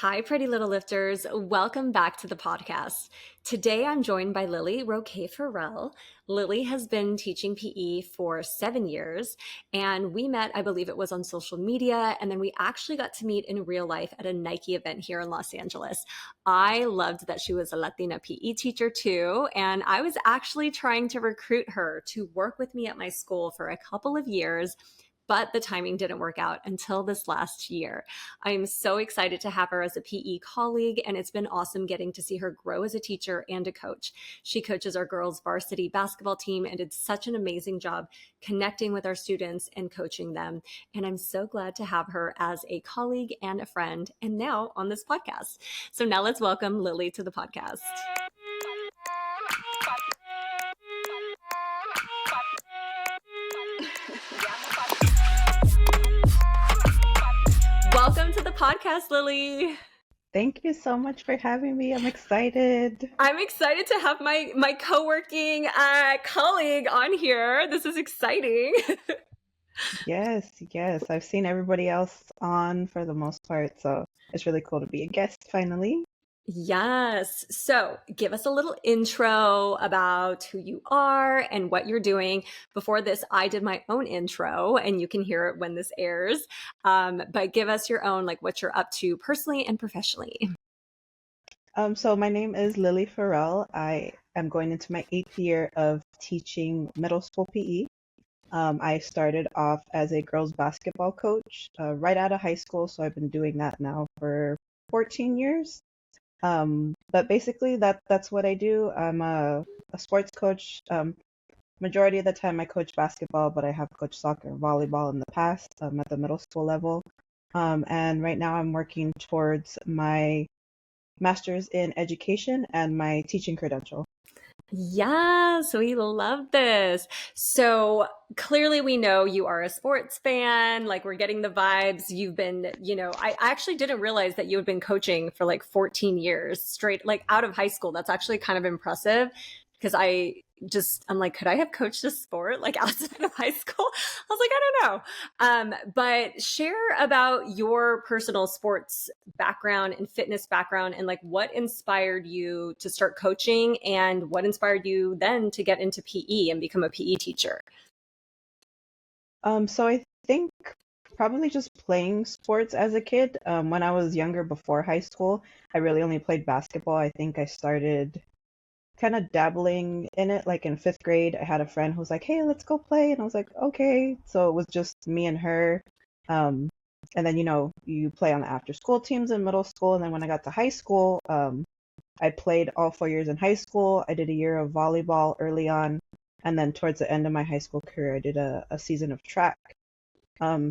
Hi, pretty little lifters. Welcome back to the podcast. Today I'm joined by Lilly Roque-Ferrel. Lilly has been teaching PE for 7 years, and we met, I believe it was on social media, and then we actually got to meet in real life at a Nike event here in Los Angeles. I loved that she was a Latina PE teacher too, and I was actually trying to recruit her to work with me at my school for a couple of years. But the timing didn't work out until this last year. I am so excited to have her as a PE colleague, and it's been awesome getting to see her grow as a teacher and a coach. She coaches our girls' varsity basketball team and did such an amazing job connecting with our students and coaching them. And I'm so glad to have her as a colleague and a friend, and now on this podcast. So now let's welcome Lilly to the podcast. Welcome to the podcast, Lilly. Thank you so much for having me. I'm excited. I'm excited to have my co-working colleague on here. This is exciting. Yes. I've seen everybody else on for the most part, so it's really cool to be a guest finally. Yes. So give us a little intro about who you are and what you're doing. Before this, I did my own intro, and you can hear it when this airs. But give us your own, like what you're up to personally and professionally. So my name is Roque-Ferrel. I am going into my 8th year of teaching middle school PE. I started off as a girls basketball coach right out of high school, so I've been doing that now for 14 years. But basically that's what I do. I'm a sports coach. Majority of the time I coach basketball, but I have coached soccer and volleyball in the past at the middle school level. And right now I'm working towards my master's in education and my teaching credential. Yes, we love this. So clearly we know you are a sports fan, like we're getting the vibes. You've been, I actually didn't realize that you had been coaching for like 14 years straight, like out of high school. That's actually kind of impressive because I'm like, could I have coached a sport like outside of high school? I was like, I don't know. But share about your personal sports background and fitness background and like what inspired you to start coaching and what inspired you then to get into PE and become a PE teacher. So I think probably just playing sports as a kid. When I was younger before high school, I really only played basketball. I think I started kind of dabbling in it like in 5th grade. I had a friend who was like, hey, let's go play, and I was like, okay. So it was just me and her. And then you play on the after school teams in middle school, and then when I got to high school, I played all 4 years in high school. I did a year of volleyball early on, and then towards the end of my high school career I did a season of track.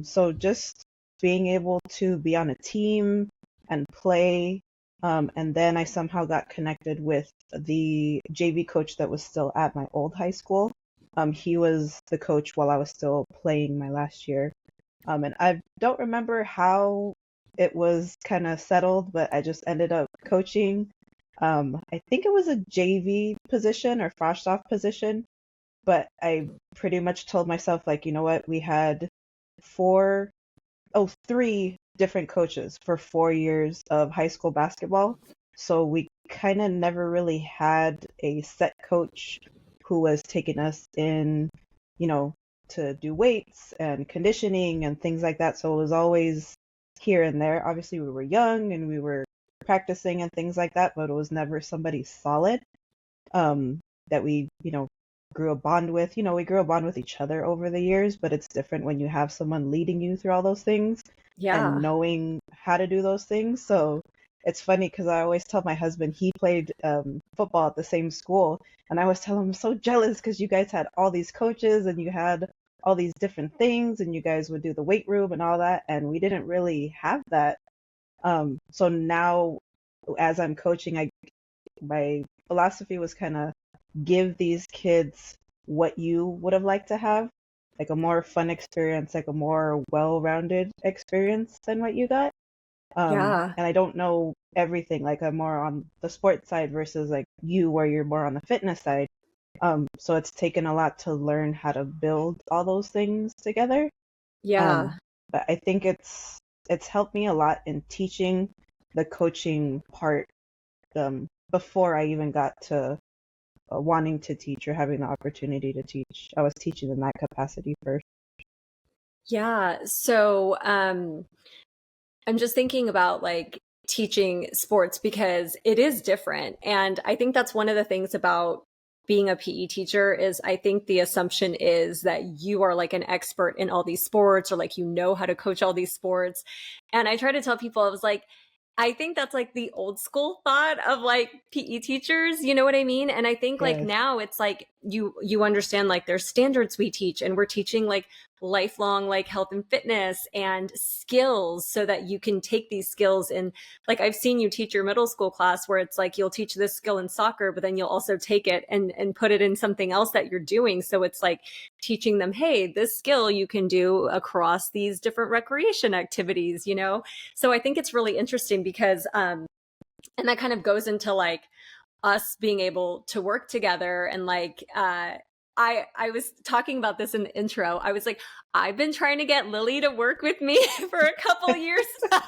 So just being able to be on a team and play. And then I somehow got connected with the JV coach that was still at my old high school. He was the coach while I was still playing my last year. And I don't remember how it was kind of settled, but I just ended up coaching. I think it was a JV position or Frostoff position, but I pretty much told myself, like, you know what, we had 3 different coaches for 4 years of high school basketball. So we kind of never really had a set coach who was taking us in, to do weights and conditioning and things like that. So it was always here and there. Obviously, we were young and we were practicing and things like that, but it was never somebody solid that we, grew a bond with. We grew a bond with each other over the years, but it's different when you have someone leading you through all those things and knowing how to do those things. So it's funny because I always tell my husband, he played football at the same school, and I always tell him, I'm so jealous because you guys had all these coaches and you had all these different things and you guys would do the weight room and all that, and we didn't really have that. So now as I'm coaching, my philosophy was kind of give these kids what you would have liked to have, like a more fun experience, like a more well-rounded experience than what you got. Yeah. And I don't know everything, like I'm more on the sports side versus like you, where you're more on the fitness side. So it's taken a lot to learn how to build all those things together. Yeah. But I think it's helped me a lot in teaching the coaching part before I even got to wanting to teach or having the opportunity to teach. I was teaching in that capacity first. Yeah. So, I'm just thinking about like teaching sports because it is different. And I think that's one of the things about being a PE teacher is I think the assumption is that you are like an expert in all these sports or like you know how to coach all these sports. And I try to tell people, I was like, I think that's like the old school thought of like PE teachers, you know what I mean? And I think like Yes. now it's like you understand like there's standards we teach and we're teaching like lifelong like health and fitness and skills so that you can take these skills and like I've seen you teach your middle school class where it's like you'll teach this skill in soccer but then you'll also take it and put it in something else that you're doing, so it's like teaching them, hey, this skill you can do across these different recreation activities, you know. So I think it's really interesting because and that kind of goes into like us being able to work together and like I was talking about this in the intro. I was like, I've been trying to get Lilly to work with me for a couple years now.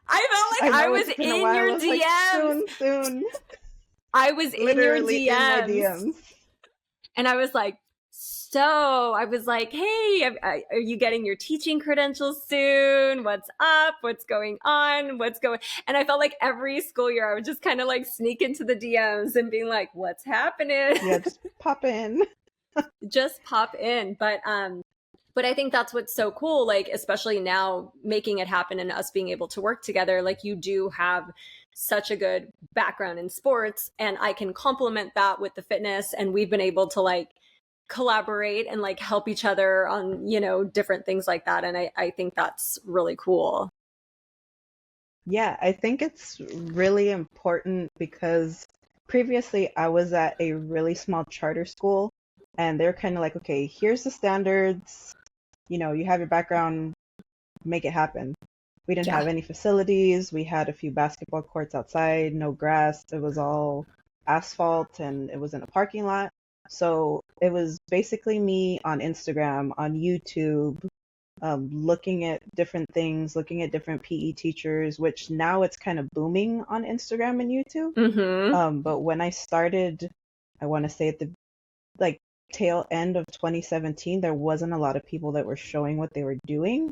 I felt I like I know was it's been a in while. your I was like, DMs. soon, soon. I was in your Literally in my DMs. DMs. And I was like, so I was like, hey, are you getting your teaching credentials soon? What's up? What's going on? What's going? And I felt like every school year I would just kind of like sneak into the DMs and being like, what's happening? Yeah, just pop in. Just pop in. But I think that's what's so cool, like especially now making it happen and us being able to work together. Like you do have such a good background in sports and I can complement that with the fitness, and we've been able to like collaborate and like help each other on, you know, different things like that. And I think that's really cool. Yeah, I think it's really important because previously I was at a really small charter school and they're kind of like, okay, here's the standards, you have your background, make it happen. We didn't Yeah. have any facilities. We had a few basketball courts outside, no grass. It was all asphalt and it was in a parking lot. So it was basically me on Instagram, on YouTube, looking at different things, looking at different PE teachers, which now it's kind of booming on Instagram and YouTube. Mm-hmm. But when I started, I want to say at the like tail end of 2017, there wasn't a lot of people that were showing what they were doing.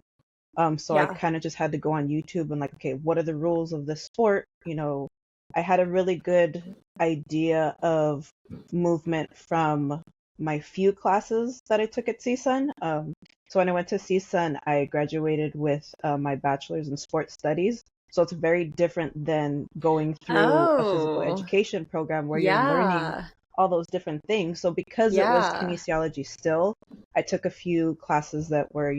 So I Yeah. kind of just had to go on YouTube and like, okay, what are the rules of this sport? I had a really good idea of movement from my few classes that I took at CSUN. So when I went to CSUN, I graduated with my bachelor's in sports studies. So it's very different than going through a physical Oh, education program where you're learning yeah. all those different things. So because it was Yeah. kinesiology still, I took a few classes that were,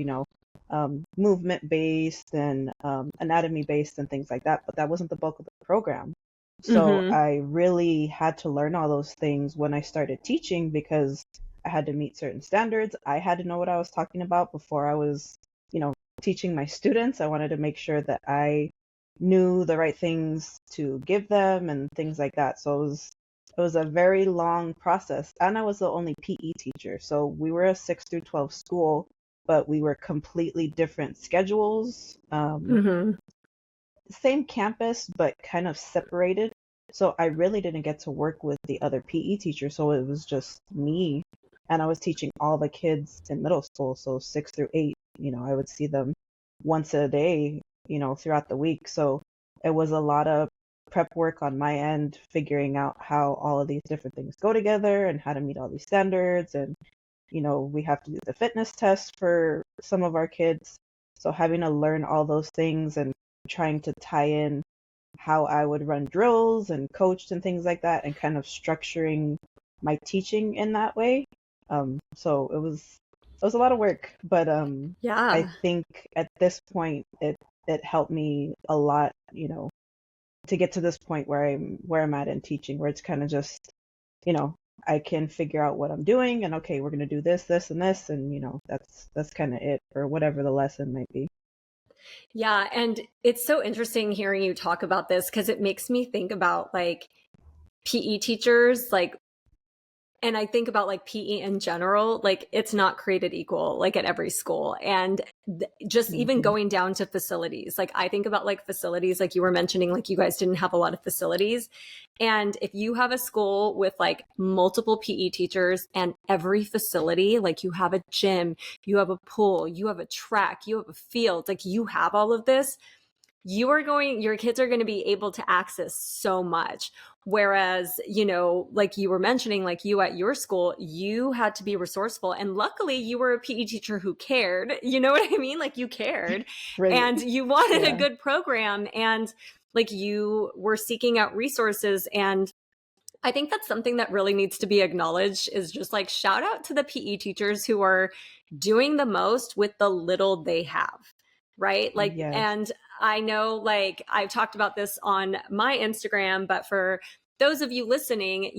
movement based and anatomy based and things like that, but that wasn't the bulk of the program. So Mm-hmm. I really had to learn all those things when I started teaching because I had to meet certain standards. I had to know what I was talking about before I was, you know, teaching my students. I wanted to make sure that I knew the right things to give them and things like that. So it was a very long process. And I was the only PE teacher. So we were a 6 through 12 school, but we were completely different schedules. Mm-hmm. Same campus, but kind of separated. So I really didn't get to work with the other PE teachers. So it was just me. And I was teaching all the kids in middle school. So 6 through 8, I would see them once a day, throughout the week. So it was a lot of prep work on my end, figuring out how all of these different things go together and how to meet all these standards. And, we have to do the fitness test for some of our kids. So having to learn all those things and trying to tie in how I would run drills and coached and things like that and kind of structuring my teaching in that way. So it was a lot of work, but I Yeah. think at this point it helped me a lot, to get to this point where I'm at in teaching, where it's kind of just, you know, I can figure out what I'm doing and okay, we're gonna do this, this, and this, and that's kind of it for whatever the lesson might be. Yeah. And it's so interesting hearing you talk about this because it makes me think about like PE teachers, like And I think about like PE in general, like it's not created equal, like at every school. And just even Hmm. going down to facilities, like I think about like facilities, like you were mentioning, like you guys didn't have a lot of facilities. And if you have a school with like multiple PE teachers and every facility, like you have a gym, you have a pool, you have a track, you have a field, like you have all of this, your kids are going to be able to access so much. Whereas, like you were mentioning, like you at your school, you had to be resourceful. And luckily, you were a PE teacher who cared. You know what I mean? Like you cared Right. and you wanted a Yeah. good program and like you were seeking out resources. And I think that's something that really needs to be acknowledged is just like shout out to the PE teachers who are doing the most with the little they have. Right. Like, Yes. and I know like I've talked about this on my Instagram, but for those of you listening,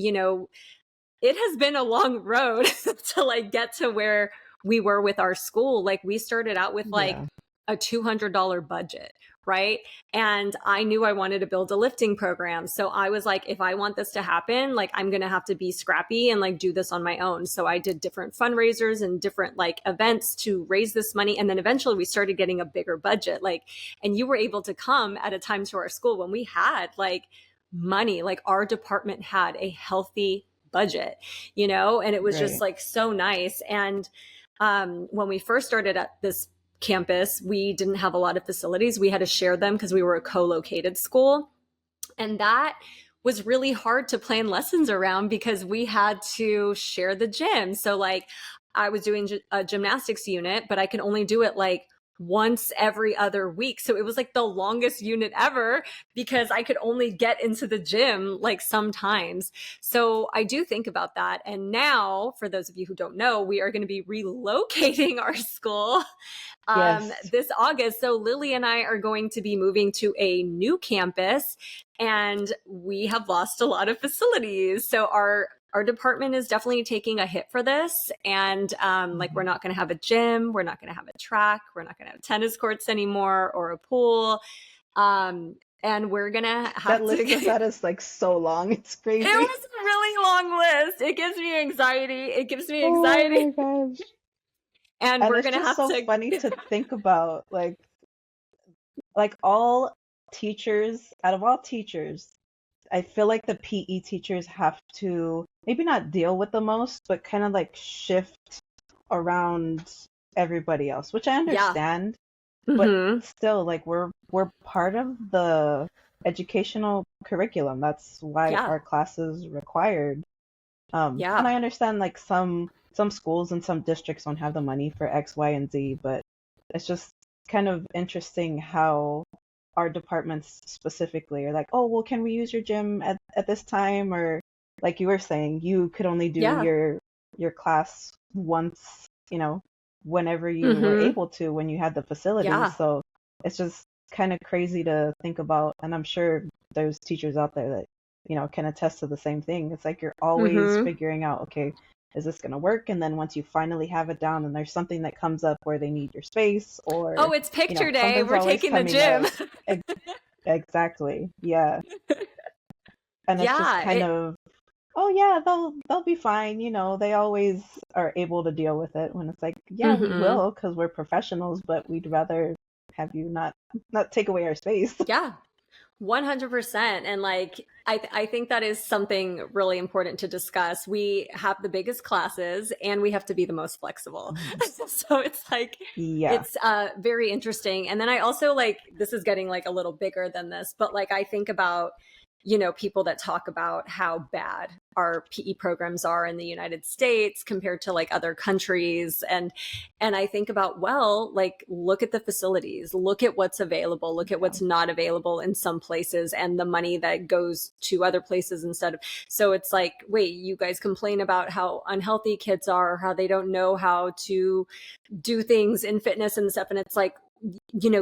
it has been a long road to like get to where we were with our school. Like we started out with like Yeah. a $200 budget, right? And I knew I wanted to build a lifting program. So I was like, if I want this to happen, like I'm going to have to be scrappy and like do this on my own. So I did different fundraisers and different like events to raise this money. And then eventually we started getting a bigger budget. Like, and you were able to come at a time to our school when we had like money, like our department had a healthy budget, and it was just Right. like so nice. And when we first started at this campus, we didn't have a lot of facilities. We had to share them because we were a co-located school. And that was really hard to plan lessons around because we had to share the gym. So like I was doing a gymnastics unit, but I could only do it like once every other week. So it was like the longest unit ever because I could only get into the gym like sometimes. So I do think about that. And now, for those of you who don't know, we are going to be relocating our school Yes. this August. So Lilly and I are going to be moving to a new campus and we have lost a lot of facilities. So our department is definitely taking a hit for this. And like, we're Mhm. not going to have a gym. We're not going to have a track. We're not going to have tennis courts anymore or a pool. And we're going to That have to, list of it that is like so long. It's crazy. was a really long list. It gives me anxiety. It gives me Oh anxiety. my gosh. And And we're it's going to just have so to, funny to think about like all teachers, out of all teachers, I feel like the PE teachers have to maybe not deal with the most, but kind of like shift around everybody else, which I yeah. understand, but Hmm. still like we're part of the educational curriculum. That's why Yeah. our class is required. And Yeah. I understand like some schools and some districts don't have the money for X, Y, and Z, but it's just kind of interesting how our departments specifically are like, oh, well, can we use your gym at this time? Or like you were saying, you could only do Yeah. your class once, whenever you were Hmm. able to when you had the facilities. Yeah. So it's just kind of crazy to think about, and I'm sure there's teachers out there that can attest to the same thing. It's like you're always Hmm. figuring out, okay, is this going to work? And then once you finally have it down and there's something that comes up where they need your space Oh, or, it's picture day. something's We're always taking the coming gym. up. Ex- Exactly. Yeah. And it's just Yeah. kind of, oh yeah, they'll be fine. They always are able to deal with it when it's like, yeah, we Hmm. will because we're professionals, but we'd rather have you not take away our space. Yeah. 100%. And like, I think that is something really important to discuss. We have the biggest classes and we have to be the most flexible. Mhm. So it's like, Yeah. it's very interesting. And then I also like, this is getting like a little bigger than this, but like, I think about, people that talk about how bad our PE programs are in the United States compared to like other countries. And I think about, well, like look at the facilities, look at what's available, look at Yeah. what's not available in some places and the money that goes to other places instead of. So it's like, wait, you guys complain about how unhealthy kids are, how they don't know how to do things in fitness and stuff. And it's like,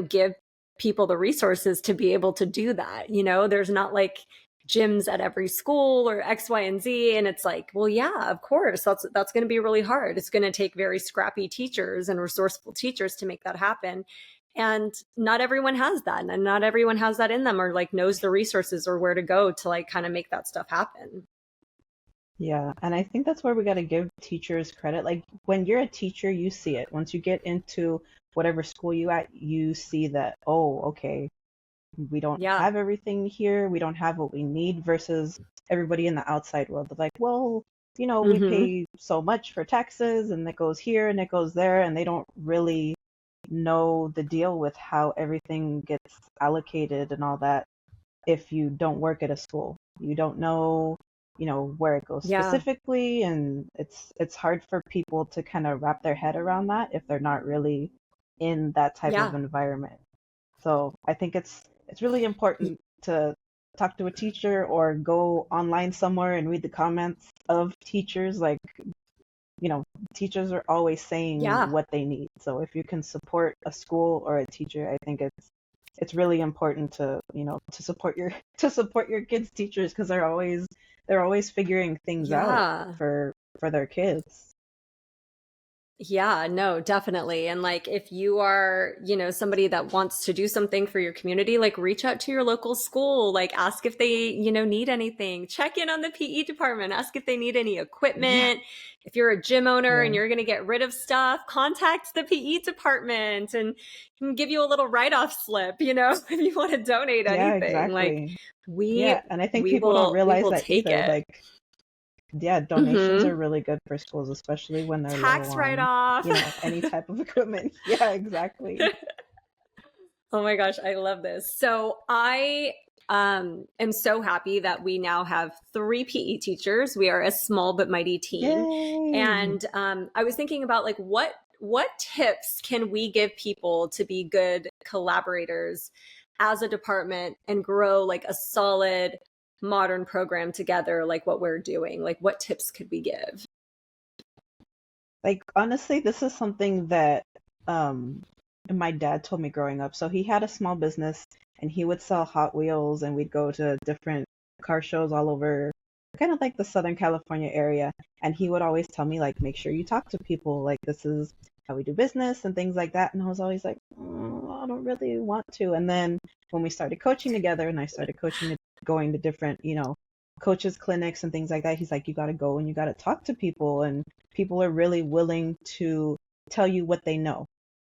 give people the resources to be able to do that. There's not like gyms at every school or X, Y, and Z. And it's like, well, yeah, of course, that's going to be really hard. It's going to take very scrappy teachers and resourceful teachers to make that happen. And not everyone has that. And not everyone has that in them or like knows the resources or where to go to like kind of make that stuff happen. Yeah, and I think that's where we got to give teachers credit. Like when you're a teacher, you see it. Once you get into whatever school you at, you see that, oh, okay, we don't Yeah. have everything here. We don't have what we need versus everybody in the outside world. They're like, well, we Mm-hmm. pay so much for taxes and it goes here and it goes there, and they don't really know the deal with how everything gets allocated and all that if you don't work at a school. You don't know, where it goes Yeah. specifically, and it's hard for people to kind of wrap their head around that if they're not really in that type of Yeah. environment. So I think it's really important to talk to a teacher or go online somewhere and read the comments of teachers. Like, teachers are always saying Yeah. what they need. So if you can support a school or a teacher, I think it's really important to, to support your to support your kids' teachers because they're always figuring things out Yeah. for their kids. Yeah, no, definitely. And like if you are, somebody that wants to do something for your community, like reach out to your local school, like ask if they, need anything. Check in on the PE department, ask if they need any Yeah, equipment. If you're a gym owner yeah, and you're going to get rid of stuff, contact the PE department and can give you a little write-off slip, if you want to donate yeah, anything. Like exactly. we Yeah, and I think we people don't will we realize will that take either. it. Like, yeah, donations are Mhm. really good for schools, especially when they're low Tax on, write-off. any type of equipment. Yeah, exactly. Oh my gosh, I love this. So I am so happy that we now have three PE teachers. We are a small but mighty team. Yay! And I was thinking about like what tips can we give people to be good collaborators as a department and grow like a solid modern program together, like what we're doing? Like what tips could we give? Like honestly, this is something that um my dad told me growing up. So he had a small business and he would sell Hot Wheels, and we'd go to different car shows all over kind of like the Southern California area, and he would always tell me like make sure you talk to people, like this is how we do business and things like that. And I was always like, I don't really want to. And then when we started coaching together and I started coaching, going to different, coaches clinics and things like that, he's like, you got to go and you got to talk to people, and people are really willing to tell you what they know.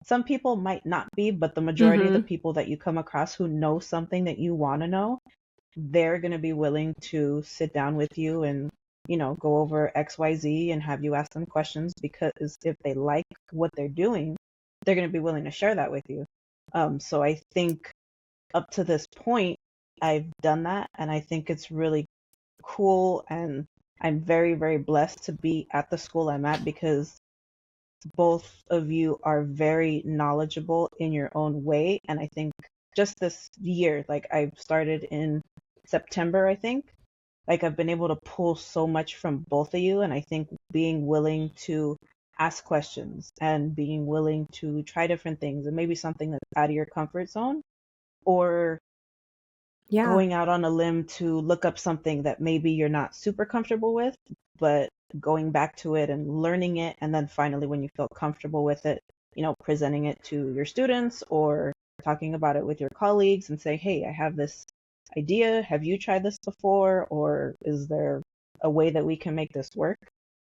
Some people might not be, but the majority of the Mm-hmm. people that you come across who know something that you want to know, they're going to be willing to sit down with you and, go over XYZ and have you ask them questions, because if they like what they're doing, they're going to be willing to share that with you. So I think up to this point, I've done that, and I think it's really cool, and I'm very, very blessed to be at the school I'm at because both of you are very knowledgeable in your own way. And I think just this year, like I've started in September, I think, like I've been able to pull so much from both of you. And I think being willing to ask questions and being willing to try different things and maybe something that's out of your comfort zone, or Yeah. going out on a limb to look up something that maybe you're not super comfortable with, but going back to it and learning it. And then finally, when you feel comfortable with it, presenting it to your students or talking about it with your colleagues and say, hey, I have this idea. Have you tried this before? Or is there a way that we can make this work?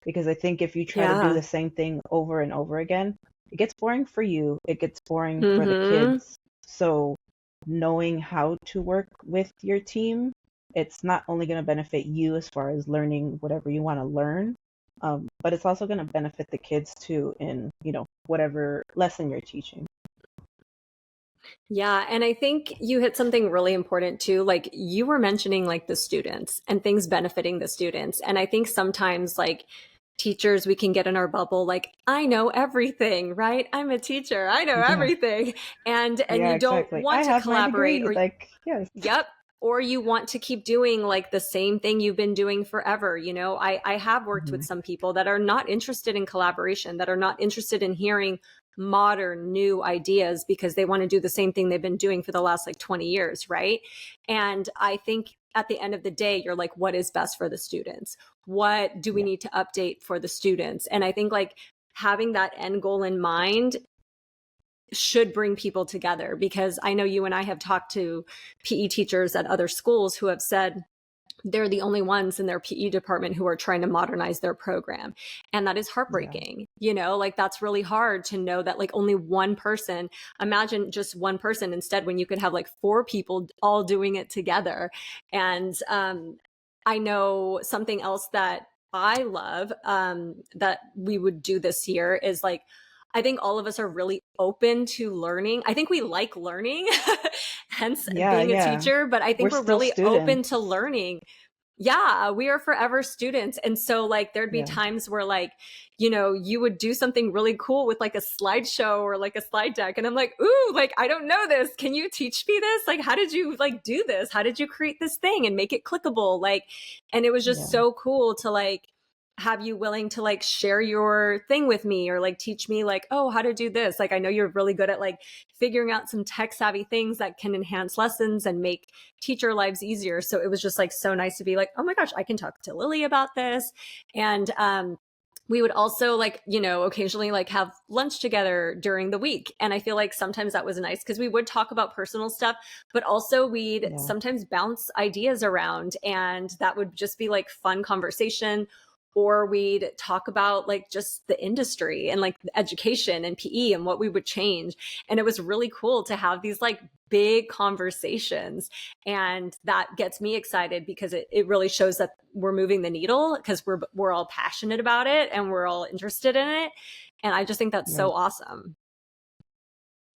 Because I think if you try to do Yeah. the same thing over and over again, it gets boring for you, it gets boring for the Mm-hmm. kids. So knowing how to work with your team, it's not only going to benefit you as far as learning whatever you want to learn, but it's also going to benefit the kids too in, whatever lesson you're teaching. Yeah, and I think you hit something really important too. Like you were mentioning like the students and things benefiting the students. And I think sometimes like teachers we can get in our bubble like I know everything, right? I'm a teacher. I know Yeah, everything. And yeah, you don't exactly. I want to have my collaborate degree. or Like, yes. yep. Or you want to keep doing like the same thing you've been doing forever. I have worked with Mhm. some people that are not interested in collaboration, that are not interested in hearing modern new ideas because they want to do the same thing they've been doing for the last like 20 years. Right. And I think at the end of the day, you're like, what is best for the students? What do we Yeah, need to update for the students? And I think like having that end goal in mind should bring people together because I know you and I have talked to PE teachers at other schools who have said, they're the only ones in their PE department who are trying to modernize their program. And that is Yeah. heartbreaking. Like that's really hard to know that like only one person, imagine just one person instead when you could have like four people all doing it together. And I know something else that I love that we would do this year is like, I think all of us are really open to learning. I think we like learning, hence Yeah, being a yeah. teacher, but I We're think we're still really open to students. learning. Yeah, we are forever students. And so like there'd be Yeah. times where like, you would do something really cool with like a slideshow or like a slide deck. And I'm like, ooh, like I don't know this. Can you teach me this? Like, how did you like do this? How did you create this thing and make it clickable? Like, and it was just Yeah. so cool to like have you willing to like share your thing with me or like teach me like, oh, how to do this. Like I know you're really good at like figuring out some tech savvy things that can enhance lessons and make teacher lives easier. So it was just like so nice to be like, oh my gosh, I can talk to Lilly about this. And we would also like, occasionally like have lunch together during the week. And I feel like sometimes that was nice because we would talk about personal stuff, but also we'd Yeah. sometimes bounce ideas around and that would just be like fun conversation. Or we'd talk about like just the industry and like education and PE and what we would change. And it was really cool to have these like big conversations. And that gets me excited because it really shows that we're moving the needle because we're all passionate about it and we're all interested in it. And I just think that's Right. so awesome.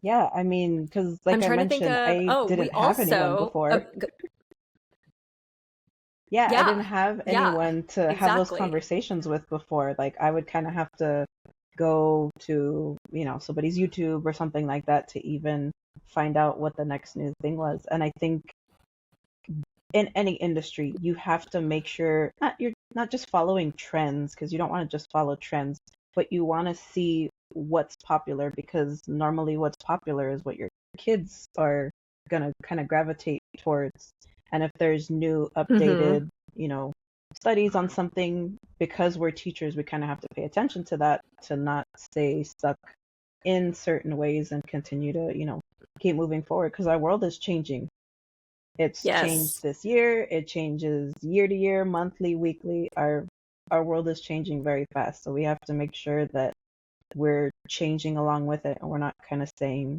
Yeah, I mean, because I'm like I trying to think mentioned, of, I oh, we didn't have anyone also, before. Yeah, I didn't yeah, have yeah, anyone to have those exactly. conversations with before. Like I would kind of have to go to, somebody's YouTube or something like that to even find out what the next new thing was. And I think in any industry, you have to make sure you're not just following trends because you don't want to just follow trends, but you want to see what's popular because normally what's popular is what your kids are gonna kind of gravitate towards. And if there's new Mm-hmm. updated, studies on something, because we're teachers, we kind of have to pay attention to that to not stay stuck in certain ways and continue to, keep moving forward because our world is changing. It's changed Yes. this year. It changes year to year, monthly, weekly. Our world is changing very fast, so we have to make sure that we're changing along with it and we're not kind of staying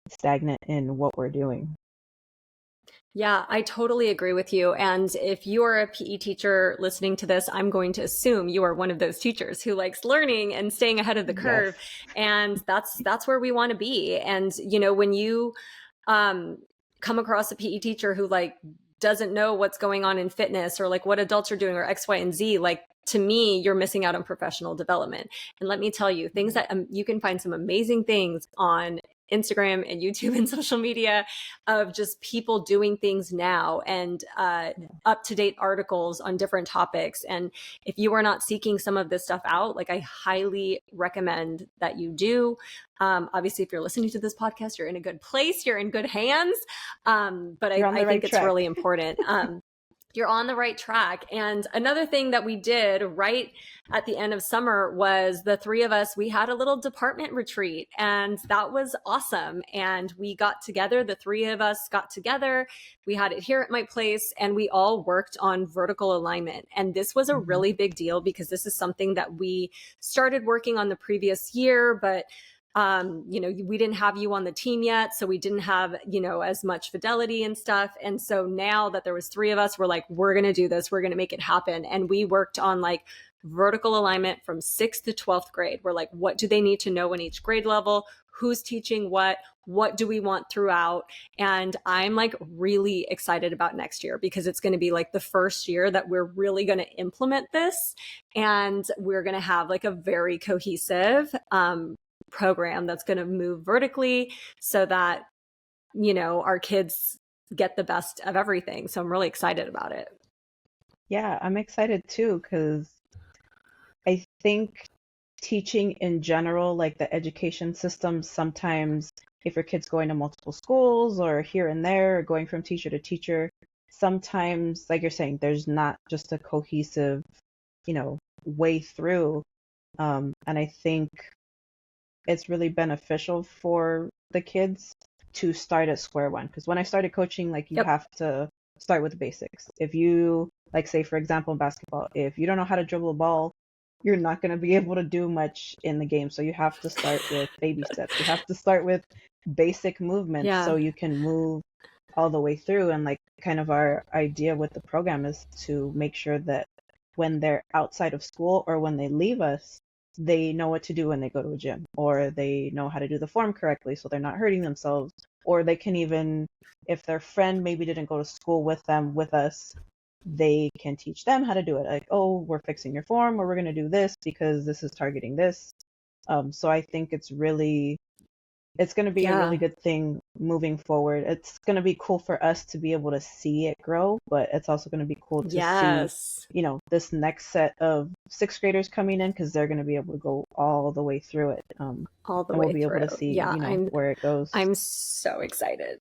stagnant in what we're doing. Yeah, I totally agree with you. And if you are a PE teacher listening to this, I'm going to assume you are one of those teachers who likes learning and staying ahead of the Yes. curve. And that's where we want to be. And when you um, come across a PE teacher who like doesn't know what's going on in fitness or like what adults are doing or X, Y, and Z, like to me, you're missing out on professional development. And let me tell you, things that you can find some amazing things on Instagram and YouTube and social media of just people doing things now and Yeah. up to date articles on different topics. And if you are not seeking some of this stuff out, like I highly recommend that you do. Obviously, if you're listening to this podcast, you're in a good place, you're in good hands. But You're on I the think right it's really track. important. You're on the right track. And another thing that we did right at the end of summer was the three of us, we had a little department retreat and that was awesome. And we got together, the three of us got together. We had it here at my place and we all worked on vertical alignment. And this was a Hmm. really big deal because this is something that we started working on the previous year, but we didn't have you on the team yet, so we didn't have as much fidelity and stuff. And so now that there was three of us, we're like, we're gonna do this, we're gonna make it happen. And we worked on like vertical alignment from 6th to 12th grade. We're like, what do they need to know in each grade level? Who's teaching what do we want throughout? And I'm like really excited about next year because it's going to be like the first year that we're really going to implement this and we're going to have like a very cohesive program that's going to move vertically so that our kids get the best of everything. So I'm really excited about it. Yeah, I'm excited too because I think teaching in general, like the education system, sometimes if your kid's going to multiple schools or here and there, or going from teacher to teacher, sometimes, like you're saying, there's not just a cohesive, way through. And I think it's really beneficial for the kids to start at square one. Because when I started coaching, like you Yep. have to start with the basics. If you Like, say, for example, in basketball, if you don't know how to dribble a ball, you're not going to be able to do much in the game. So you have to start with baby steps. You have to start with basic movements so Yeah. you can move all the way through. And like kind of our idea with the program is to make sure that when they're outside of school or when they leave us, they know what to do when they go to a gym, or they know how to do the form correctly so they're not hurting themselves, or they can even, if their friend maybe didn't go to school with them with us, they can teach them how to do it. Like, oh, we're fixing your form, or we're going to do this because this is targeting this. So I think it's going to be a really Yeah. good thing moving forward. It's going to be cool for us to be able to see it grow, but it's also going to be cool to see, Yes. this next set of sixth graders coming in, because they're going to be able to go all the way through it. All the And we'll way be able through. to see, Yeah, where it goes. I'm so excited.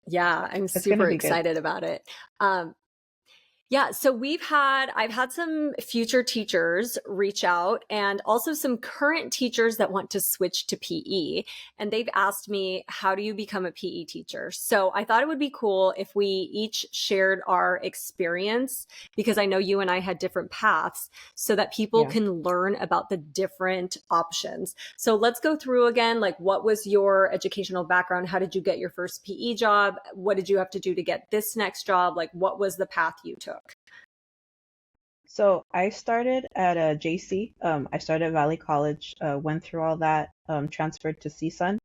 Yeah, I'm It's going to super be good. excited about it. Um, Yeah, so I've had some future teachers reach out and also some current teachers that want to switch to PE. And they've asked me, how do you become a PE teacher? So I thought it would be cool if we each shared our experience, because I know you and I had different paths, so that people Yeah. can learn about the different options. So let's go through again, like, what was your educational background? How did you get your first PE job? What did you have to do to get this next job? Like, what was the path you took? So I started at a JC. I started at Valley College, went through all that, transferred to CSUN.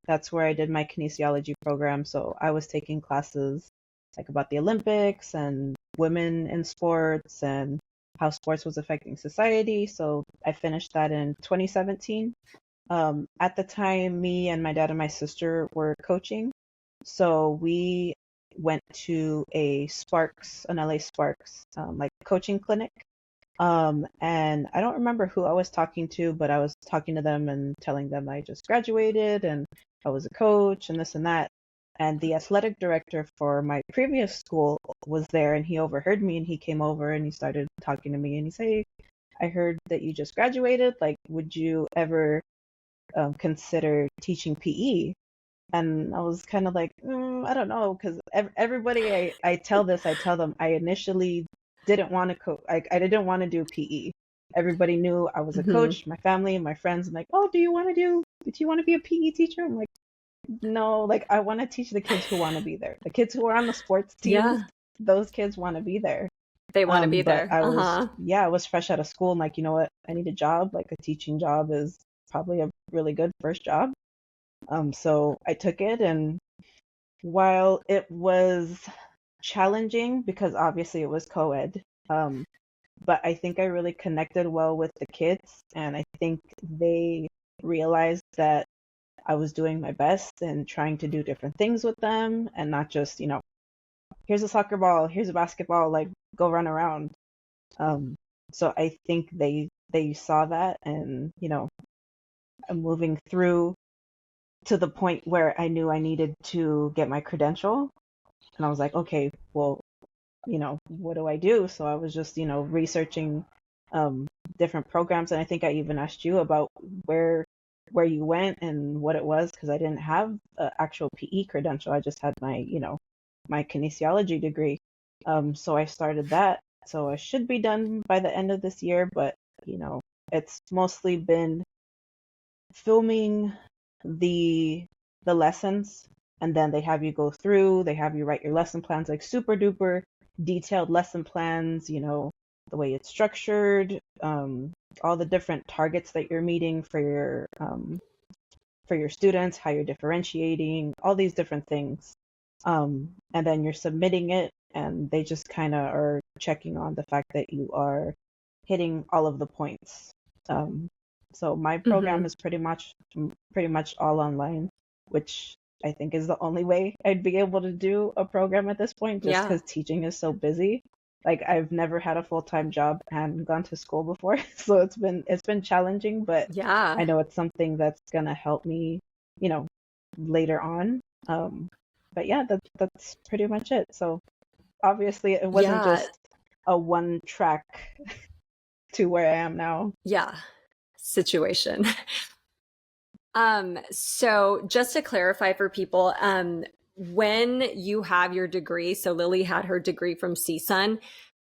That's where I did my kinesiology program. So I was taking classes like about the Olympics and women in sports and how sports was affecting society. So I finished that in 2017. At the time, me and my dad and my sister were coaching. So we went to an LA Sparks, like coaching clinic. And I don't remember who I was talking to, but I was talking to them and telling them I just graduated and I was a coach and this and that. And the athletic director for my previous school was there, and he overheard me, and he came over and he started talking to me, and he said, "Hey, I heard that you just graduated. Like, would you ever consider teaching PE?" And I was kind of like, I don't know, because everybody I tell this, I tell them I initially didn't want to coach. I didn't want to do PE. Everybody knew I was a Hmm. coach, my family and my friends. I'm like, oh, do you want to be a PE teacher? I'm like, no, like I want to teach the kids who want to be there. The kids who are on the sports teams, Yeah, those kids want to be there. they want to be But there. Uh-huh. I was fresh out of school. I'm like, you know what? I need a job. Like a teaching job is probably a really good first job. So I took it, and while it was challenging because obviously it was co-ed, um, but I think I really connected well with the kids, and I think they realized that I was doing my best and trying to do different things with them, and not just, here's a soccer ball, here's a basketball, like go run around. Um, so I think they saw that, and I'm moving through to the point where I knew I needed to get my credential. And I was like, okay, well, what do I do? So I was just, researching um, different programs. And I think I even asked you about where you went and what it was, because I didn't have an actual PE credential. I just had my kinesiology degree. So I started that. So I should be done by the end of this year, but it's mostly been filming the lessons, and then they have you go through, they have you write your lesson plans, like super duper detailed lesson plans, the way it's structured, all the different targets that you're meeting for your students, how you're differentiating, all these different things. And then you're submitting it, and they just kind of are checking on the fact that you are hitting all of the points. Um, so my program Hmm. is pretty much all online, which I think is the only way I'd be able to do a program at this point, just Yeah. because teaching is so busy. Like I've never had a full-time job and gone to school before, so it's been challenging, but I Yeah. know it's something that's gonna help me, you know, later on. Um, but yeah, that's pretty much it. So obviously it wasn't Yeah. just a one track to where I am now. Yeah. Situation. So just to clarify for people, when you have your degree, so Lily had her degree from CSUN,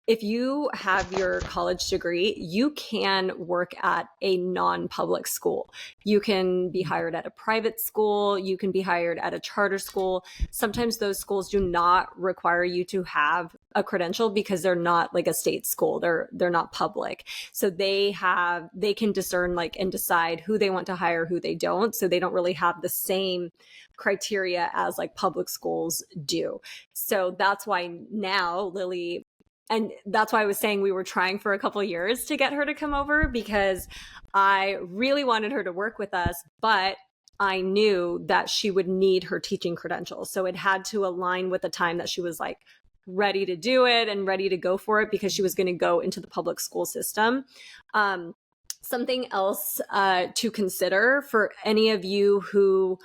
if you have your college degree, you can work at a non-public school. You can be hired at a private school. You can be hired at a charter school. Sometimes those schools do not require you to have a credential because they're not like a state school. They're not public. So they can discern like and decide who they want to hire, who they don't. So they don't really have the same criteria as like public schools do. So that's why now Lilly, and that's why I was saying we were trying for a couple of years to get her to come over, because I really wanted her to work with us, but I knew that she would need her teaching credentials. So it had to align with the time that she was like ready to do it and ready to go for it, because she was going to go into the public school system. Something else to consider for any of you who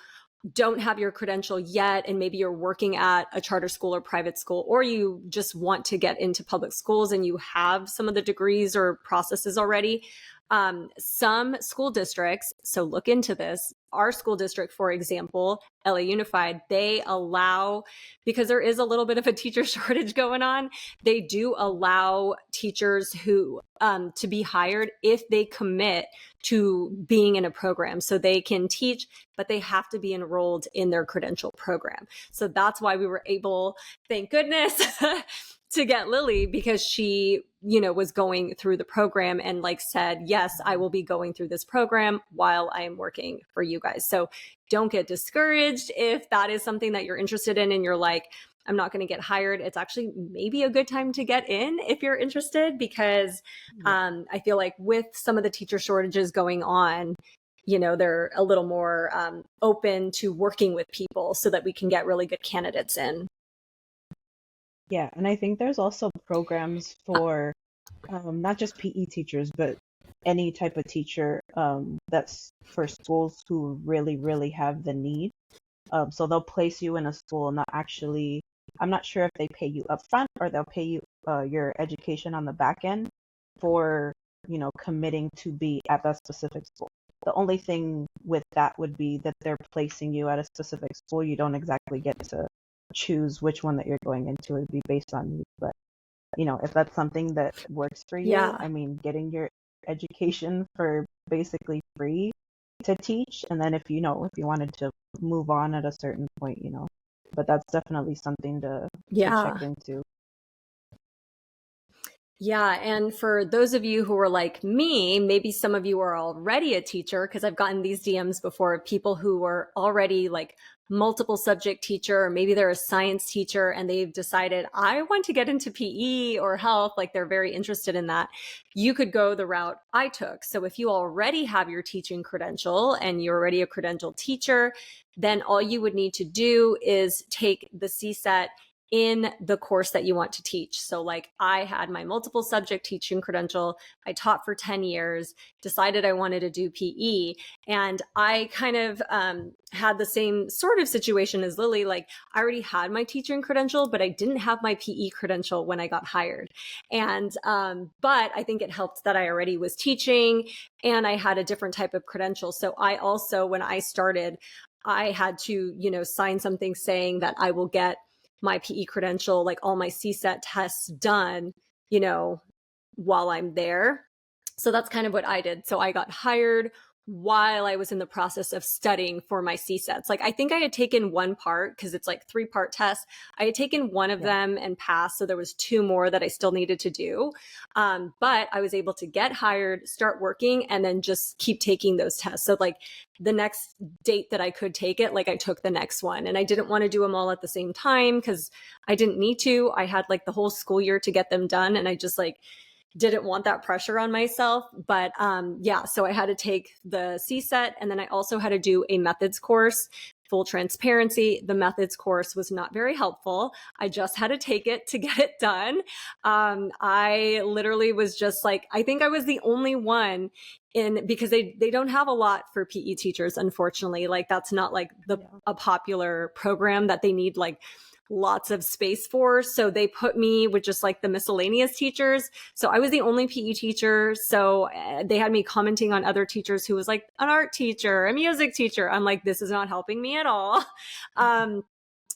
don't have your credential yet, and maybe you're working at a charter school or private school, or you just want to get into public schools and you have some of the degrees or processes already. Some school districts, so look into this. Our school district, for example, LA Unified, they allow, because there is a little bit of a teacher shortage going on, they do allow teachers who to be hired if they commit to being in a program. So they can teach, but they have to be enrolled in their credential program. So that's why we were able, thank goodness, to get Lilly, because she, was going through the program and like said, yes, I will be going through this program while I am working for you guys. So don't get discouraged if that is something that you're interested in and you're like, I'm not going to get hired. It's actually maybe a good time to get in if you're interested, because I feel like with some of the teacher shortages going on, they're a little more open to working with people so that we can get really good candidates in. Yeah, and I think there's also programs for not just PE teachers, but any type of teacher that's for schools who really, really have the need. So they'll place you in a school, not actually, I'm not sure if they pay you up front or they'll pay you your education on the back end for, committing to be at that specific school. The only thing with that would be that they're placing you at a specific school. You don't exactly get to choose which one that you're going into. It would be based on you. But, if that's something that works for you, Yeah. I mean, getting your education for basically free to teach, and then if you wanted to move on at a certain point, but that's definitely something to check into. Yeah. And for those of you who are like me, maybe some of you are already a teacher, because I've gotten these DMs before of people who are already like multiple subject teacher, or maybe they're a science teacher and they've decided, I want to get into PE or health, like they're very interested in that. You could go the route I took. So if you already have your teaching credential and you're already a credentialed teacher, then all you would need to do is take the CSET in the course that you want to teach. So like I had my multiple subject teaching credential. I taught for 10 years, decided I wanted to do PE. And I kind of had the same sort of situation as Lilly. Like I already had my teaching credential, but I didn't have my PE credential when I got hired. And, but I think it helped that I already was teaching and I had a different type of credential. So I also, when I started, I had to, sign something saying that I will get my PE credential, like all my CSET tests done, while I'm there. So that's kind of what I did. So I got hired while I was in the process of studying for my CSETs. Like I think I had taken one part, because it's like 3-part tests. I had taken one of them and passed. So there was 2 more that I still needed to do. But I was able to get hired, start working, and then just keep taking those tests. So like the next date that I could take it, like I took the next one, and I didn't want to do them all at the same time because I didn't need to. I had like the whole school year to get them done, and I just like didn't want that pressure on myself. But yeah, so I had to take the CSET, and then I also had to do a methods course. Full transparency, the methods course was not very helpful. I just had to take it to get it done. I literally was just like, I think I was the only one because they don't have a lot for PE teachers, unfortunately. Like that's not like a popular program that they need like lots of space for. So they put me with just like the miscellaneous teachers. So I was the only PE teacher. So they had me commenting on other teachers who was like an art teacher, a music teacher. I'm like, this is not helping me at all.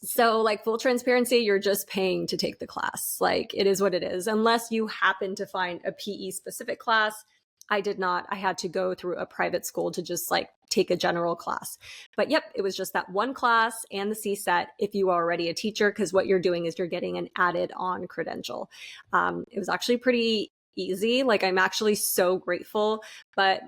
So like full transparency, you're just paying to take the class. Like it is what it is. Unless you happen to find a PE specific class. I did not. I had to go through a private school to just like take a general class. But yep, it was just that one class and the CSET if you are already a teacher, because what you're doing is you're getting an added on credential. It was actually pretty easy. Like I'm actually so grateful, but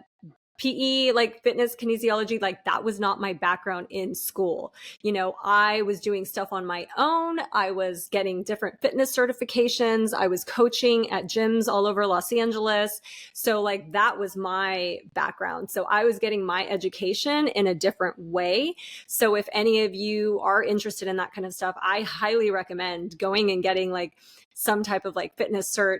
PE, like fitness kinesiology, like that was not my background in school. You know, I was doing stuff on my own. I was getting different fitness certifications. I was coaching at gyms all over Los Angeles. So like that was my background. So I was getting my education in a different way. So if any of you are interested in that kind of stuff, I highly recommend going and getting like some type of like fitness cert.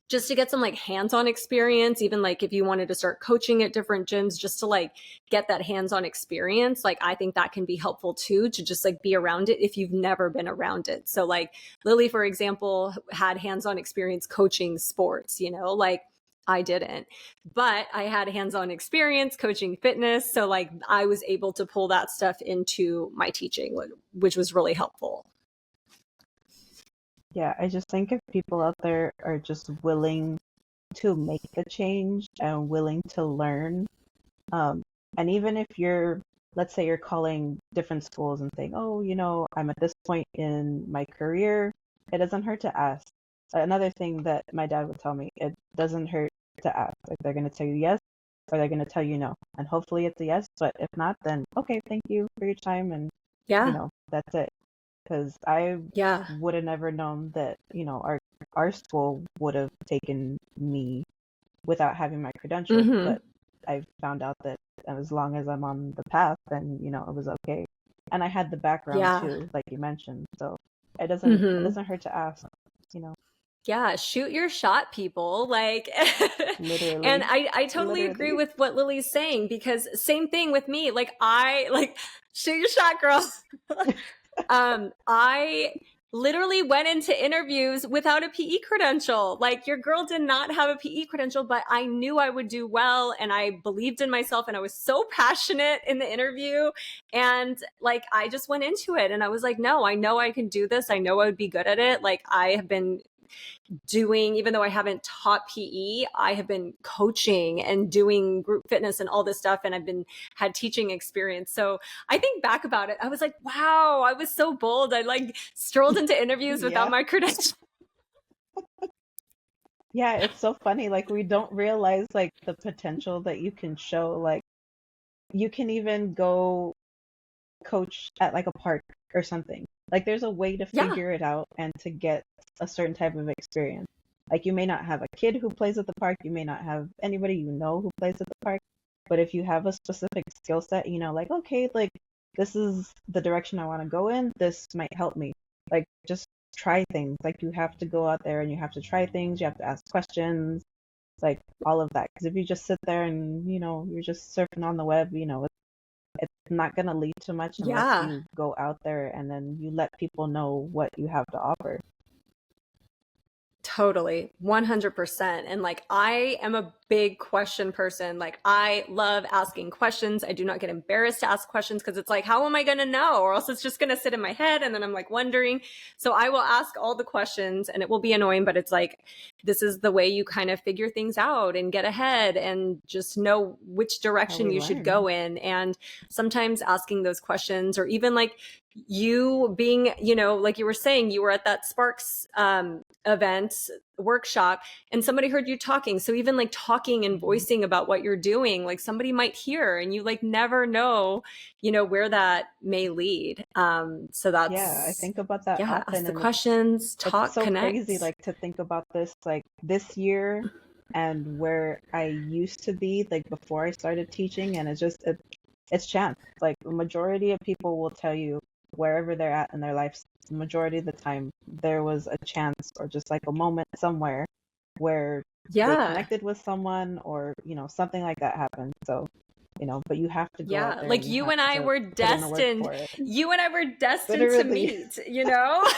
Just to get some like hands-on experience, even like if you wanted to start coaching at different gyms, just to like get that hands-on experience. Like I think that can be helpful too, to just like be around it if you've never been around it. So like Lilly, for example, had hands-on experience coaching sports, you know, like I didn't, but I had hands-on experience coaching fitness. So like I was able to pull that stuff into my teaching, which was really helpful. Yeah, I just think if people out there are just willing to make the change and willing to learn, um, and even if you're, let's say you're calling different schools and saying, oh, I'm at this point in my career, it doesn't hurt to ask. Another thing that my dad would tell me, it doesn't hurt to ask. Like they're going to tell you yes or they're going to tell you no. And hopefully it's a yes, but if not, then okay, thank you for your time and, Yeah. that's it. Because I Yeah. would have never known that, our school would have taken me without having my credentials. Mm-hmm. But I found out that as long as I'm on the path, then, it was okay. And I had the background Yeah. too, like you mentioned. So it Mm-hmm. doesn't hurt to ask, Yeah, shoot your shot, people. Like, and literally, I totally agree literally. with what Lily's saying, because same thing with me. Like, I like shoot your shot, girl. I literally went into interviews without a PE credential. Like, your girl did not have a PE credential, but I knew I would do well, and I believed in myself, and I was so passionate in the interview. And like, I just went into it, and I was like, no, I know I can do this. I know I would be good at it. Like, I have been doing, even though I haven't taught PE, I have been coaching and doing group fitness and all this stuff. And I've had teaching experience. So I think back about it, I was like, wow, I was so bold. I like strolled into interviews without Yeah. my credentials. Yeah, it's so funny. Like we don't realize like the potential that you can show. Like you can even go coach at like a park or something. Like there's a way to Yeah. figure it out and to get a certain type of experience. Like you may not have a kid who plays at the park, you may not have anybody who plays at the park, but if you have a specific skill set, like okay, like this is the direction I want to go in, this might help me. Like just try things. Like you have to go out there and you have to try things, you have to ask questions, like all of that. Because if you just sit there and, you're just surfing on the web, it's not going to lead to much unless Yeah. you go out there and then you let people know what you have to offer. Totally, 100%. And like, I am a big question person. Like, I love asking questions. I do not get embarrassed to ask questions, because it's like, how am I going to know? Or else it's just going to sit in my head and then I'm like wondering. So I will ask all the questions, and it will be annoying, but it's like, this is the way you kind of figure things out and get ahead and just know which How direction we you should learn. go in. And sometimes asking those questions, or even like you being, like you were saying, you were at that Sparks event workshop and somebody heard you talking. So even like talking and Mhm. voicing about what you're doing, like somebody might hear, and you like never know, where that may lead. So Yeah, I that's, think about that yeah, ask often, the and questions, it's talk, so crazy connect. like to think about this like this year and where I used to be like before I started teaching, and it's chance. Like the majority of people will tell you wherever they're at in their lives, the majority of the time there was a chance or just like a moment somewhere where they Yeah. connected with someone or, something like that happened. So, but you have to go out Yeah. there and Like you have to put in the work for it. you and I were destined to Literally. meet, you know?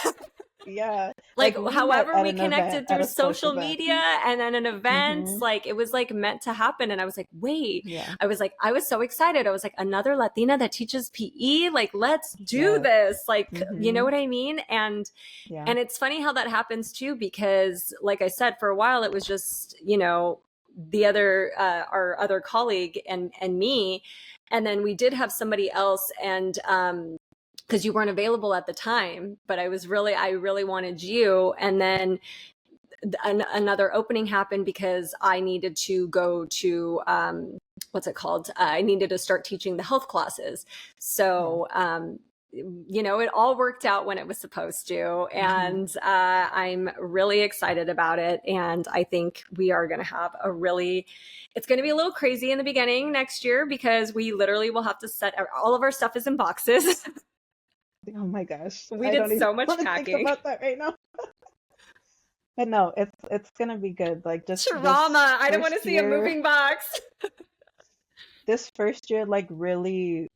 Yeah, Like like we met however at we an event, connected at through a sports social event. media and then an event, Hmm. like it was like meant to happen. And I was like, wait, Yeah. I was so excited. I was like, another Latina that teaches PE, like let's do Yeah. this, like, you know Hmm. what I mean? Yeah. And it's funny how that happens too, because like I said, for a while it was just, the other our other colleague and me, and then we did have somebody else, and because you weren't available at the time, but I really wanted you. And then another opening happened because I needed to go to what's it called? I needed to start teaching the health classes. Yeah. So it all worked out when it was supposed to, Hmm. and I'm really excited about it. And I think we are going to have it's going to be a little crazy in the beginning next year because we literally will have to set all of our stuff is in boxes. Oh my gosh, We I did don't even so much want to think packing. about that right now. But no, it's gonna be good. Like just Trauma. I don't want to see a moving box. this first year, like really,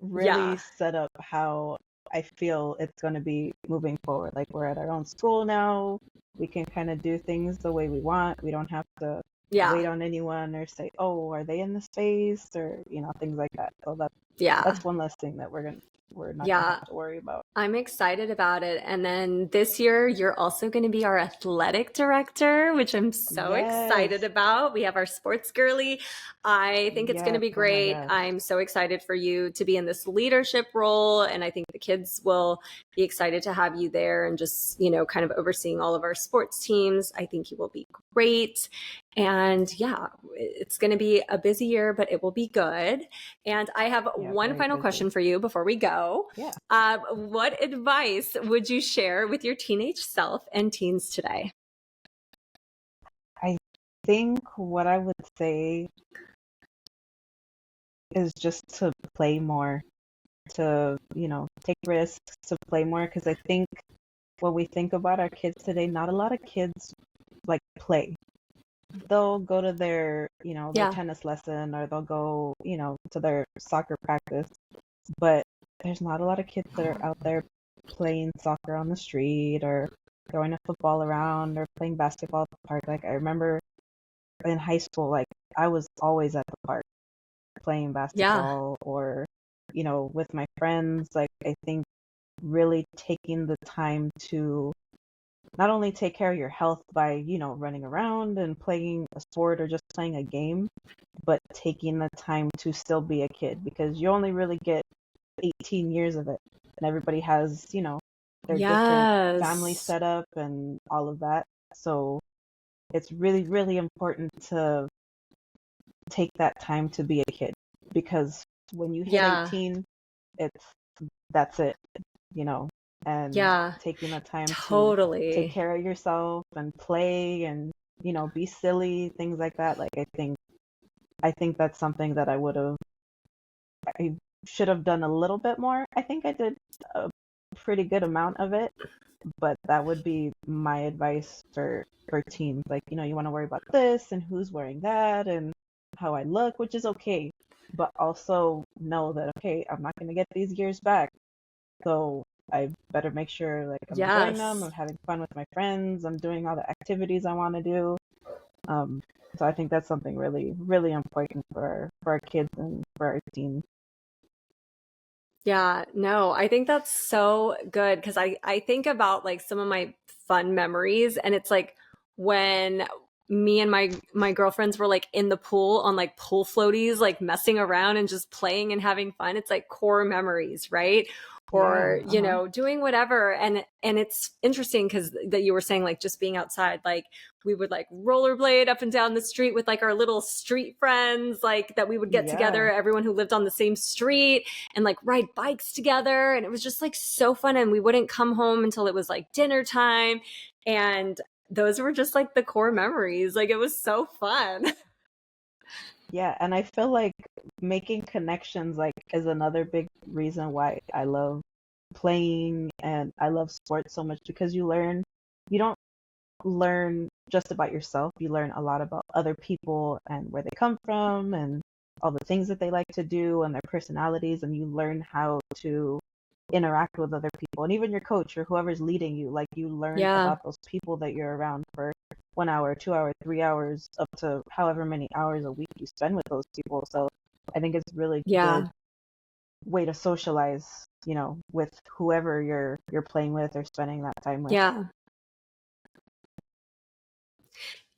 really Yeah. set up how I feel it's gonna be moving forward. Like we're at our own school now. We can kind of do things the way we want. We don't have to Yeah. wait on anyone or say, "Oh, are they in the space?" or things like that. So Yeah. that's one less thing that we're not gonna Yeah. have to worry about. I'm excited about it. And then this year, you're also going to be our athletic director, which I'm so excited Yes. about. We have our sports girly. I think it's going to Yes. be Oh my great. gosh. I'm so excited for you to be in this leadership role. And I think the kids will be excited to have you there and just, kind of overseeing all of our sports teams. I think you will be great. And yeah, it's going to be a busy year, but it will be good. And I have Yeah, one very final busy. question for you before we go. Yeah. What advice would you share with your teenage self and teens today? I think what I would say is just to play more, to, take risks, to play more. Because I think when we think about our kids today, not a lot of kids like play. They'll go to their Yeah. tennis lesson, or they'll go, to their soccer practice. But there's not a lot of kids that are out there playing soccer on the street, or throwing a football around, or playing basketball at the park. Like I remember in high school, like I was always at the park playing Yeah. basketball, or with my friends. Like I think really taking the time to not only take care of your health by running around and playing a sport or just playing a game, but taking the time to still be a kid, because you only really get 18 years of it, and everybody has their different family Yes. setup and all of that. So it's really, really important to take that time to be a kid, because when you hit Yeah. 18, it's that's it, you know, and Yeah. taking the time to take Totally. care of yourself and play and be silly, things like that. Like I think that's something that I should have done a little bit more. I think I did a pretty good amount of it, but that would be my advice for teens. Like, you want to worry about this and who's wearing that and how I look, which is okay, but also know that okay, I'm not going to get these years back. So I better make sure like I'm enjoying them, I'm Yes. having fun with my friends, I'm doing all the activities I want to do. Um, so I think that's something really, really important for our kids and for our teens. Yeah, no, I think that's so good because I think about like some of my fun memories, and it's like when me and my girlfriends were like in the pool on like pool floaties, like messing around and just playing and having fun. It's like core memories, right? Yeah, Or, uh-huh. doing whatever. And it's interesting because that you were saying like just being outside, like we would like rollerblade up and down the street with like our little street friends, like that we would get Yeah. together, everyone who lived on the same street, and like ride bikes together. And it was just like so fun. And we wouldn't come home until it was like dinner time. And those were just like the core memories. Like it was so fun. Yeah, and I feel like making connections like is another big reason why I love playing and I love sports so much, because you don't learn just about yourself. You learn a lot about other people and where they come from and all the things that they like to do and their personalities, and you learn how to interact with other people. And even your coach or whoever's leading you, like you learn Yeah. about those people that you're around for 1 hour, 2 hours, 3 hours, up to however many hours a week you spend with those people. So I think it's really good Yeah. way to socialize, with whoever you're playing with or spending that time with. Yeah.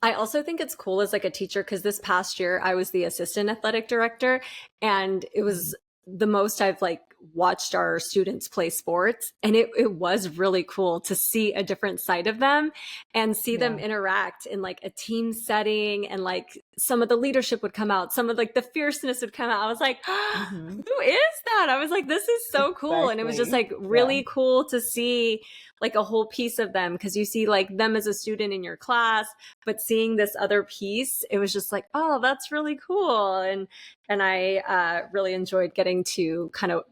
I also think it's cool as like a teacher because this past year I was the assistant athletic director, and it Mhm. was the most I've like watched our students play sports, and it was really cool to see a different side of them and see them Yeah. interact in like a team setting, and like some of the leadership would come out, some of like the fierceness would come out. I was like, Hmm. who is that? I was like, this is so cool. And it was just Exactly. like Yeah. really cool to see like a whole piece of them, because you see like them as a student in your class, but seeing this other piece, it was just like, oh, that's really cool. And I really enjoyed getting to kind of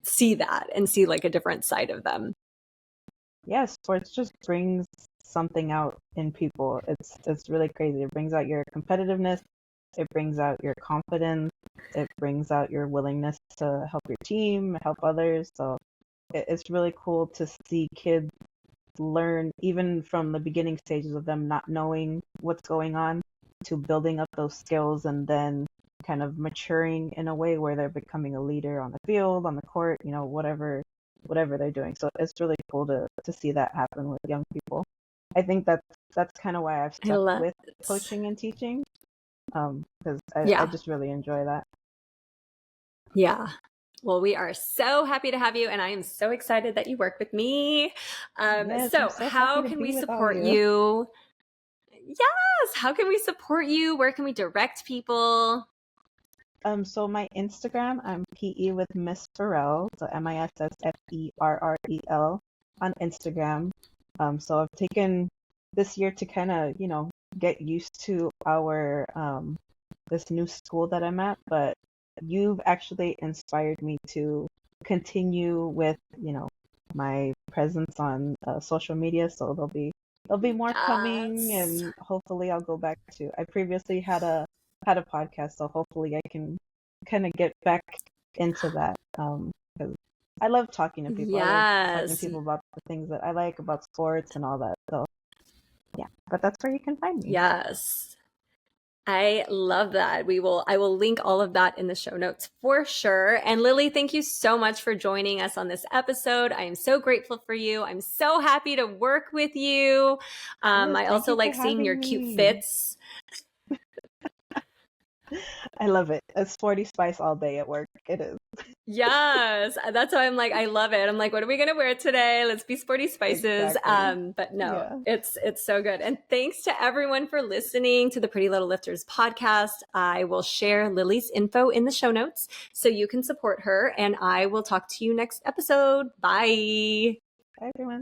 see that and see like a different side of them. Yeah, sports just brings something out in people. It's really crazy. It brings out your competitiveness, it brings out your confidence, it brings out your willingness to help your team, help others. So it's really cool to see kids learn even from the beginning stages of them not knowing what's going on to building up those skills and then kind of maturing in a way where they're becoming a leader on the field, on the court, whatever they're doing. So it's really cool to see that happen with young people. I think that's kind of why I've I stuck love with it. coaching and teaching, because I Yeah. just really enjoy that. Yeah. Well, we are so happy to have you, and I am so excited that you work with me. Yes, I'm So, so happy how to can be we with all of support you. you? Yes. How can we support you? Where can we direct people? So my Instagram, I'm PE with Miss Ferrel, so MISSFERREL on Instagram. So I've taken this year to kind of, get used to our this new school that I'm at, but you've actually inspired me to continue with, my presence on social media. So there'll be more coming, Yes. and hopefully I'll go back to. I previously had a podcast, so hopefully I can kind of get back into that. Because I love talking to people. I love talking to Yes. people about the things that I like about sports and all that. So yeah, but that's where you can find me. Yes. I love that. I will link all of that in the show notes for sure. And Lilly, thank you so much for joining us on this episode. I am so grateful for you. I'm so happy to work with you. Yes, I thank also you for like seeing your having cute me. fits. I love it. It's sporty spice all day at work. It is. Yes, that's why I'm like, I love it. I'm like, what are we gonna wear today? Let's be sporty spices. Exactly. But no, Yeah. it's so good. And thanks to everyone for listening to the Pretty Little Lifters podcast. I will share Lily's info in the show notes so you can support her. And I will talk to you next episode. Bye. Bye, everyone.